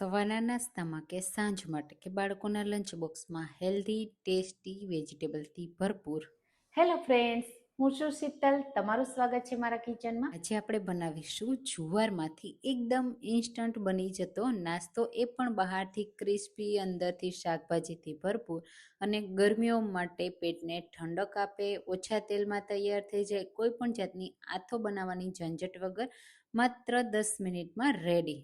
સવારના નાસ્તામાં કે સાંજ માટે કે બાળકોના લંચ બોક્સમાં હેલ્ધી ટેસ્ટી વેજીટેબલથી ભરપૂર હેલો ફ્રેન્ડ્સ, હું છું શીતલ. તમારું સ્વાગત છે મારા કિચનમાં. આજે આપણે બનાવીશું જુવારમાંથી એકદમ ઇન્સ્ટન્ટ બની જતો નાસ્તો, એ પણ બહારથી ક્રિસ્પી અંદરથી શાકભાજીથી ભરપૂર અને ગરમીઓ માટે પેટને ઠંડક આપે, ઓછા તેલમાં તૈયાર થઈ જાય, કોઈ પણ જાતની આથો બનાવવાની ઝંઝટ વગર માત્ર 10 મિનિટમાં રેડી.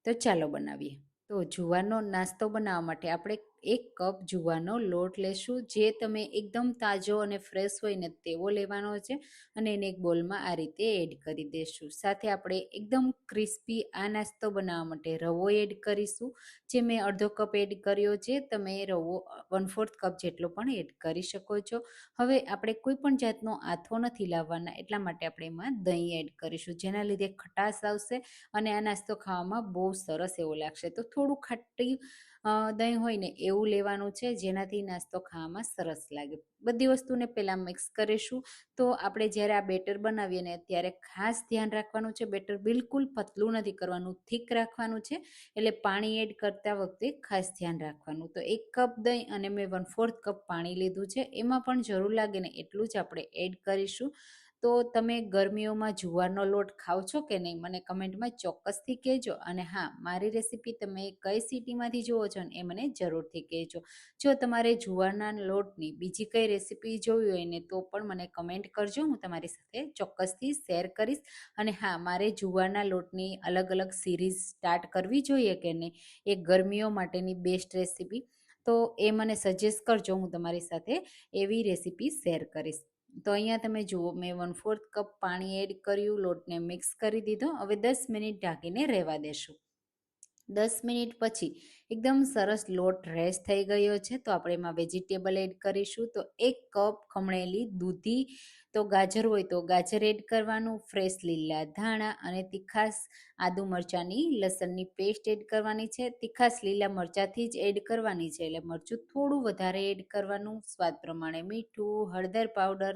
તો ચાલો બનાવીએ. તો જુવારનો નાસ્તો બનાવવા માટે આપણે 1 કપ જુવારનો લોટ લેશું, જે તમે એકદમ તાજો અને ફ્રેશ હોય ને તેવો લેવાનો છે, અને એને એક બોલમાં આ રીતે એડ કરી દઈશું. સાથે આપણે એકદમ ક્રિસ્પી આ નાસ્તો બનાવવા માટે રવો એડ કરીશું, જે મેં અડધો કપ એડ કર્યો છે. તમે રવો 1/4 કપ જેટલો પણ એડ કરી શકો છો. હવે આપણે કોઈ પણ જાતનો આથો નથી લાવવાના, એટલા માટે આપણે એમાં દહીં એડ કરીશું, જેના લીધે ખટાશ આવશે અને આ નાસ્તો ખાવામાં બહુ સરસ એવો લાગશે. તો થોડું ખાટી દહીં હોય ને એવું લેવાનું છે, જેનાથી નાસ્તો ખાવામાં સરસ લાગે. બધી વસ્તુને પહેલાં મિક્સ કરીશું. તો આપણે જ્યારે આ બેટર બનાવીએ ને ત્યારે ખાસ ધ્યાન રાખવાનું છે, બેટર બિલકુલ પતલું નથી કરવાનું, થીક રાખવાનું છે. એટલે પાણી એડ કરતા વખતે ખાસ ધ્યાન રાખવાનું. તો 1 કપ દહીં અને મેં 1/4 કપ પાણી લીધું છે. એમાં પણ જરૂર લાગે ને એટલું જ આપણે એડ કરીશું. તો તમે ગરમીઓમાં જુવારનો લોટ ખાઓ છો કે નહીં, મને કમેન્ટમાં ચોક્કસથી કહેજો. અને હા, મારી રેસીપી તમે કઈ સિટીમાંથી જુઓ છો ને એ મને જરૂરથી કહેજો. જો તમારે જુવારના લોટની બીજી કઈ રેસીપી જોવી હોય ને તો પણ મને કમેન્ટ કરજો, હું તમારી સાથે ચોક્કસથી શેર કરીશ. અને હા, મારે જુવારના લોટની અલગ અલગ સિરીઝ સ્ટાર્ટ કરવી જોઈએ કે નહીં, એ ગરમીઓ માટેની બેસ્ટ રેસીપી, તો એ મને સજેસ્ટ કરજો, હું તમારી સાથે એવી રેસીપી શેર કરીશ. તો અહીંયા તમે જુઓ, મેં 1/4 કપ પાણી એડ કર્યું, લોટને મિક્સ કરી દીધો. હવે 10 મિનિટ ઢાંકીને રહેવા દેશું. 10 મિનિટ પછી એકદમ સરસ લોટ રેસ્ટ થઈ ગયો છે. તો આપણે એમાં વેજીટેબલ એડ કરીશું. તો 1 કપ ખમણેલી દૂધી, તો ગાજર હોય તો ગાજર એડ કરવાનું, ફ્રેશ લીલા ધાણા અને તીખાસ આદુ મરચાંની લસણની પેસ્ટ એડ કરવાની છે. તીખાસ લીલા મરચાંથી જ એડ કરવાની છે, એટલે મરચું થોડું વધારે એડ કરવાનું, સ્વાદ પ્રમાણે મીઠું, હળદર પાવડર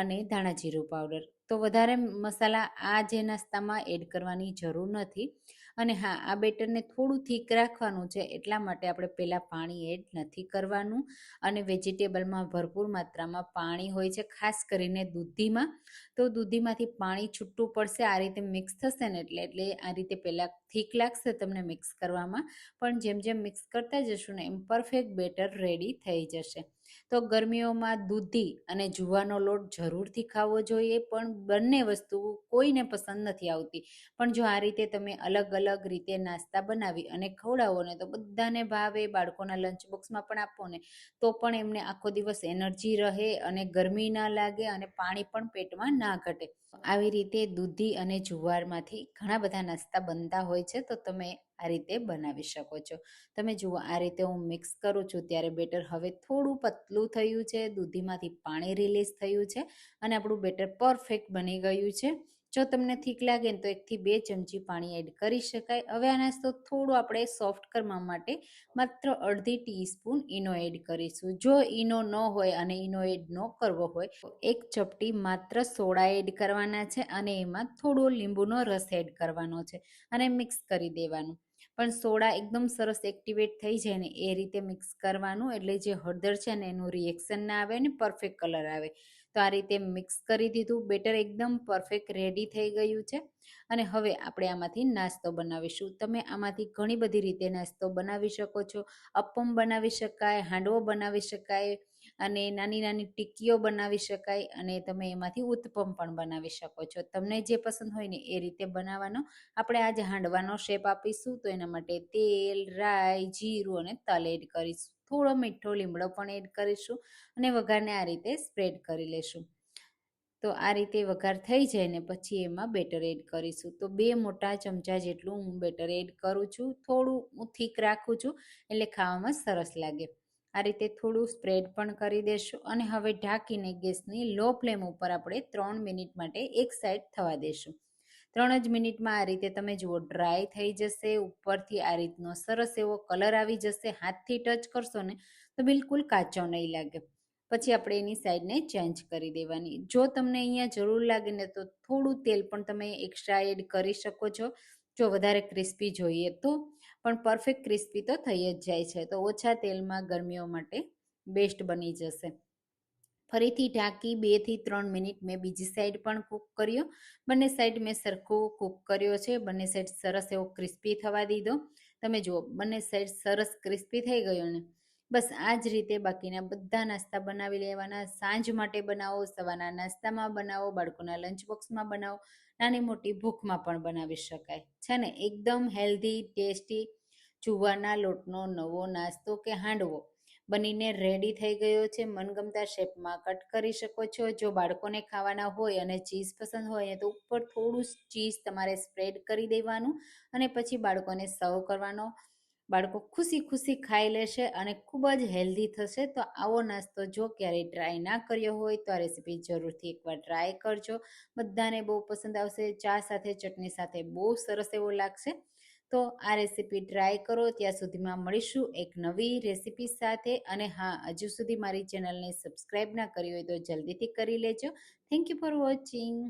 અને ધાણા જીરું પાવડર. તો વધારે મસાલા આ જે નાસ્તામાં એડ કરવાની જરૂર નથી. અને હા, આ બેટરને થોડું થીક રાખવાનું છે, એટલા માટે આપણે પહેલાં પાણી એડ નથી કરવાનું. અને વેજીટેબલમાં ભરપૂર માત્રામાં પાણી હોય છે, ખાસ કરીને દૂધીમાં. તો દૂધીમાંથી પાણી છૂટું પડશે આ રીતે મિક્સ થશે ને એટલે આ રીતે પહેલાં થીક લાગશે તમને મિક્સ કરવામાં, પણ જેમ જેમ મિક્સ કરતા જશું ને એમ પરફેક્ટ બેટર રેડી થઈ જશે. તો ગરમીઓમાં દૂધી અને જુવારનો લોટ જરૂરથી ખાવો જોઈએ, પણ બંને વસ્તુ કોઈને પસંદ નથી આવતી. પણ જો આ રીતે તમે અલગ અલગ રીતે નાસ્તા બનાવી અને ખવડાવો ને તો બધાને ભાવે, બાળકોના લંચ બોક્સમાં પણ આપો ને તો પણ એમને આખો દિવસ એનર્જી રહે અને ગરમી ના લાગે અને પાણી પણ પેટમાં ના ઘટે. આવી રીતે દૂધી અને જુવારમાંથી ઘણા બધા નાસ્તા બનતા હોય છે, તો તમે આ રીતે બનાવી શકો છો. તમે જુઓ, આ રીતે હું મિક્સ કરું છું ત્યારે બેટર હવે થોડું પતલું થયું છે, દૂધીમાંથી પાણી રિલીઝ થયું છે અને આપણું બેટર પરફેક્ટ બની ગયું છે. જો તમને ઠીક લાગે ને તો 1 થી 2 ચમચી પાણી એડ કરી શકાય. હવે આ નાસ્તો થોડું આપણે સોફ્ટ કરવા માટે માત્ર અડધી ટીસ્પૂન ઈનો એડ કરીશું. જો ઈનો ન હોય અને ઈનો એડ ન કરવો હોય તો 1 ચપટી માત્ર સોડા એડ કરવાના છે અને એમાં થોડો લીંબુનો રસ એડ કરવાનો છે અને મિક્સ કરી દેવાનું. પણ સોડા એકદમ સરસ એક્ટિવેટ થઈ જાય ને એ રીતે મિક્સ કરવાનું, એટલે જે હળદર છે ને એનું રિએક્શન ના આવે ને પરફેક્ટ કલર આવે. તો આ રીતે મિક્સ કરી દીધું. બેટર એકદમ પરફેક્ટ રેડી થઈ ગયું છે. અને હવે આપણે આમાંથી નાસ્તો બનાવીશું. તમે આમાંથી ઘણી બધી રીતે નાસ્તો બનાવી શકો છો. અપ્પમ બનાવી શકાય, હાંડવો બનાવી શકાય અને નાની નાની ટિક્કીઓ બનાવી શકાય, અને તમે એમાંથી ઉત્તપમ પણ બનાવી શકો છો. તમને જે પસંદ હોય ને એ રીતે બનાવવાનો. આપણે આજે હાંડવાનો શેપ આપીશું, તો એના માટે તેલ, રાઈ, જીરું અને તલ એડ કરીશું. થોડો મીઠો લીમડો પણ એડ કરીશું અને વઘારને આ રીતે સ્પ્રેડ કરી લેશું. તો આ રીતે વઘાર થઈ જાય ને પછી એમાં બેટર એડ કરીશું. તો 2 મોટા ચમચા જેટલું હું બેટર એડ કરું છું. થોડું હું થીક રાખું છું એટલે ખાવામાં સરસ લાગે. આ રીતે થોડું સ્પ્રેડ પણ કરી દેશું અને હવે ઢાંકીને ગેસની લો ફ્લેમ ઉપર આપણે 3 મિનિટ માટે એક સાઈડ થવા દેશું. 3 જ મિનિટમાં આ રીતે તમે જુઓ ડ્રાય થઈ જશે, ઉપરથી આ રીતનો સરસ એવો કલર આવી જશે. હાથથી ટચ કરશો ને તો બિલકુલ કાચો નહીં લાગે. પછી આપણે એની સાઈડને ચેન્જ કરી દેવાની. જો તમને અહીંયા જરૂર લાગે ને તો થોડું તેલ પણ તમે એક્સ્ટ્રા એડ કરી શકો છો, જો વધારે ક્રિસ્પી જોઈએ તો. પણ પરફેક્ટ ક્રિસ્પી તો થઈ જ જાય છે. તો ઓછા તેલમાં ગરમીઓ માટે બેસ્ટ બની જશે. ફરીથી ઢાંકી 2 થી 3 મિનિટ મેં બીજી સાઈડ પણ કૂક કર્યો. બંને સાઈડ મેં સરખો કૂક કર્યો છે. બંને સાઈડ સરસ એવો ક્રિસ્પી થવા દીધો. તમે જુઓ બંને સાઈડ સરસ ક્રિસ્પી થઈ ગયો ને. બસ આ જ રીતે બાકીના બધા નાસ્તા બનાવી લેવાના. સાંજ માટે બનાવો, સવારના નાસ્તામાં બનાવો, બાળકોના લંચ બોક્સમાં બનાવો, નાની મોટી ભૂખમાં પણ બનાવી શકાય છે ને. એકદમ હેલ્ધી, ટેસ્ટી જુવારના લોટનો નવો નાસ્તો કે હાંડવો બનીને રેડી થઈ ગયો છે. મનગમતા શેપમાં કટ કરી શકો છો. જો બાળકોને ખાવાના હોય અને ચીઝ પસંદ હોય તો ઉપર થોડું ચીઝ તમારે સ્પ્રેડ કરી દેવાનું અને પછી બાળકોને સર્વ કરવાનો. બાળકો ખુશી ખુશી ખાઈ લેશે અને ખૂબ જ હેલ્ધી થશે. તો આવો નાસ્તો જો ક્યારેય ટ્રાય ના કર્યો હોય તો આ રેસીપી જરૂરથી એકવાર ટ્રાય કરજો. બધાને બહુ પસંદ આવશે. ચા સાથે, ચટણી સાથે બહુ સરસ એવો લાગશે. તો આ રેસીપી ટ્રાય કરો. ત્યાં સુધીમાં મળીશું એક નવી રેસીપી સાથે. અને હા, હજુ સુધી મારી ચેનલને સબસ્ક્રાઈબ ના કરી હોય તો જલ્દીથી કરી લેજો. Thank you for watching.